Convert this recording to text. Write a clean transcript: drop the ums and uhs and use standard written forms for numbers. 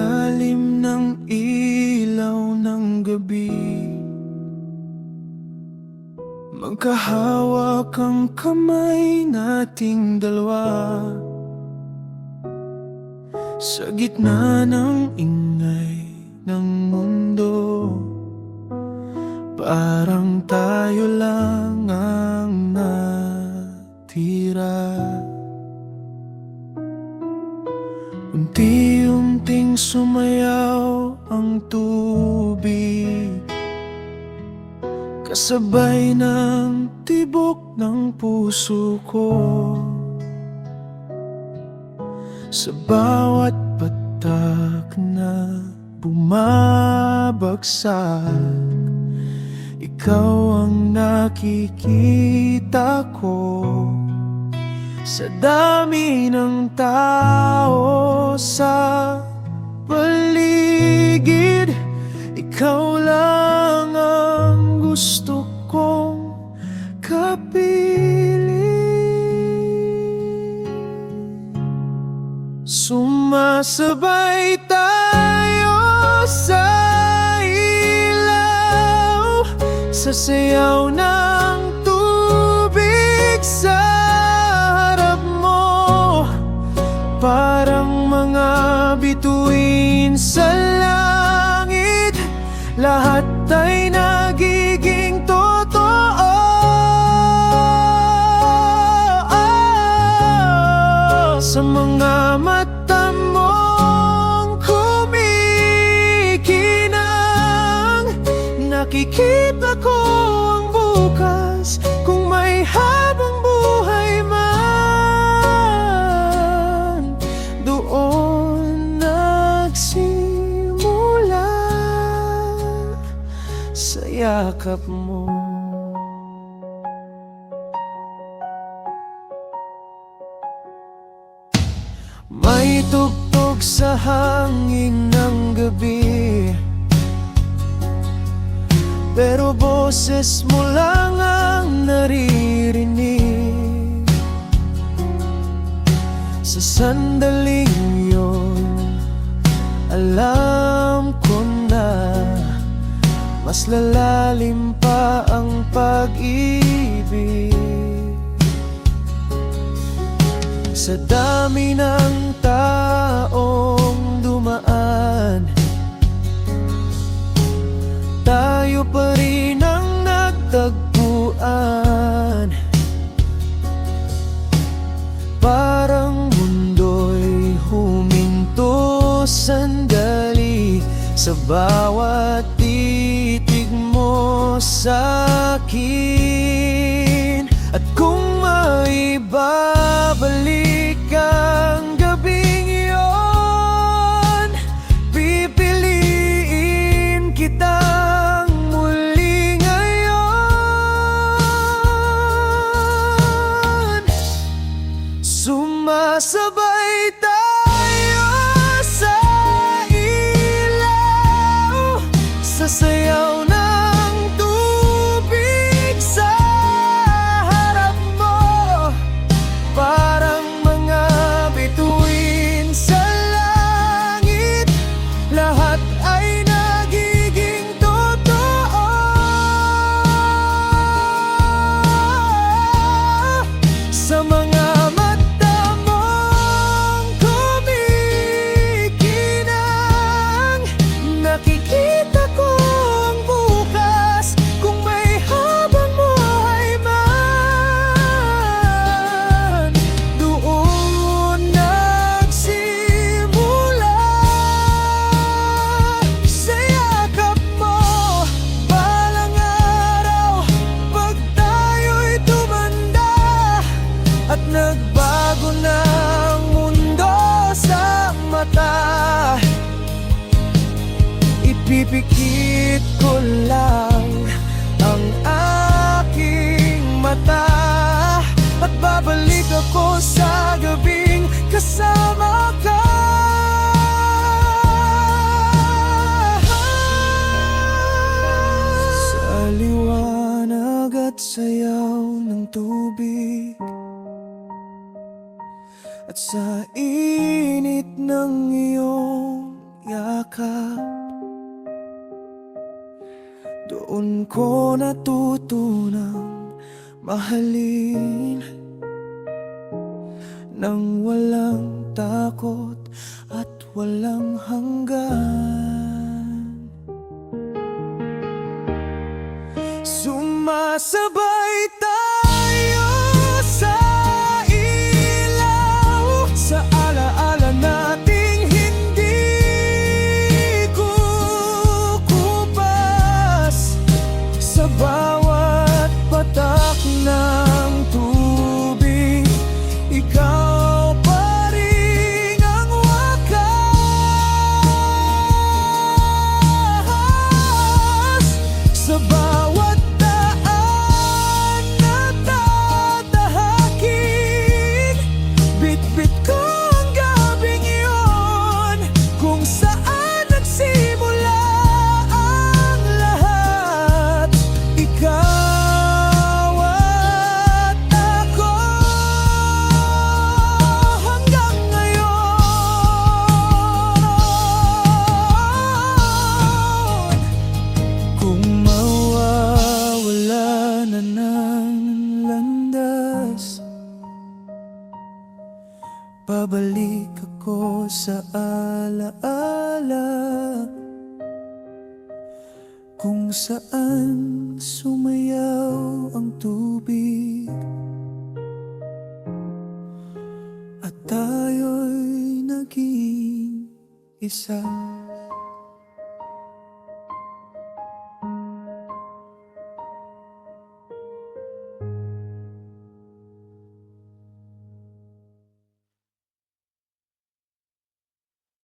ilalim ng ilaw ng gabi, magkahawak ang kamay nating dalawa. Sa gitna ng ingay ng mundo, parang tayo lang ang natira. Unti-unting sumayaw ang tubig, kasabay ng tibok ng puso ko. Sa bawat patak na bumabagsak, ikaw ang nakikita ko. Sa dami ng tao sa paligid, ikaw lang ang gusto kong kapiling. Sumasabay tayo sa ilaw, sa sayaw ng tubig sa harap mo. Parang mga bituin sa langit, lahat ay nagiging totoo. Sa mga mata mong kumikinang, nakikita ko ang bukas, kung may habang buhay man. Doon nagsimula sa yakap mo. May tugtog sa hangin ng gabi, pero boses mo lang ang naririnig. Sa sandaling yun, alam ko na mas lalalim pa ang pag-ibig. Sa dami ng taong dumaan, tayo pa rin ang nagtagpuan. Parang mundo'y huminto sandali sa bawat titig mo sa'kin. At kung maibabalik ang gabing yon, pipiliin kitang muli ngayon. Sumasabay tayo sa ilaw, sa sayaw ng tubig sa harap mo. Parang mga bituin sa langit, lahat ay nagiging totoo. Sa mga mata mong kumikinang, nakikita ko ang bukas, kung may habang buhay man. Doon nagsimula sa yakap mo. Balang araw, pag tayo'y tumanda at nagbago na ang mundo sa mata, ipipikit ko lang ang aking mata at babalik ako sa gabing kasama ka. Sa liwanag at sayaw ng tubig, at sa init ng iyong yakap, Doon ko natutunang mahalin nang walang takot at walang hanggan. Sumasabay tayo sa ilaw, sa alaala nating hindi kukupas, sa bawat patak ng tubig. Ikaw pa rin ang wakas, sa bawat daan na tatahakin. Bitbit ko ang gabing iyon, kung saan nagsimula ang lahat. Ikaw at ako hanggang ngayon. Kung mawawala na ng landas, babalik ako sa alaala kung saan sumayaw ang tubig at tayo'y naging isa.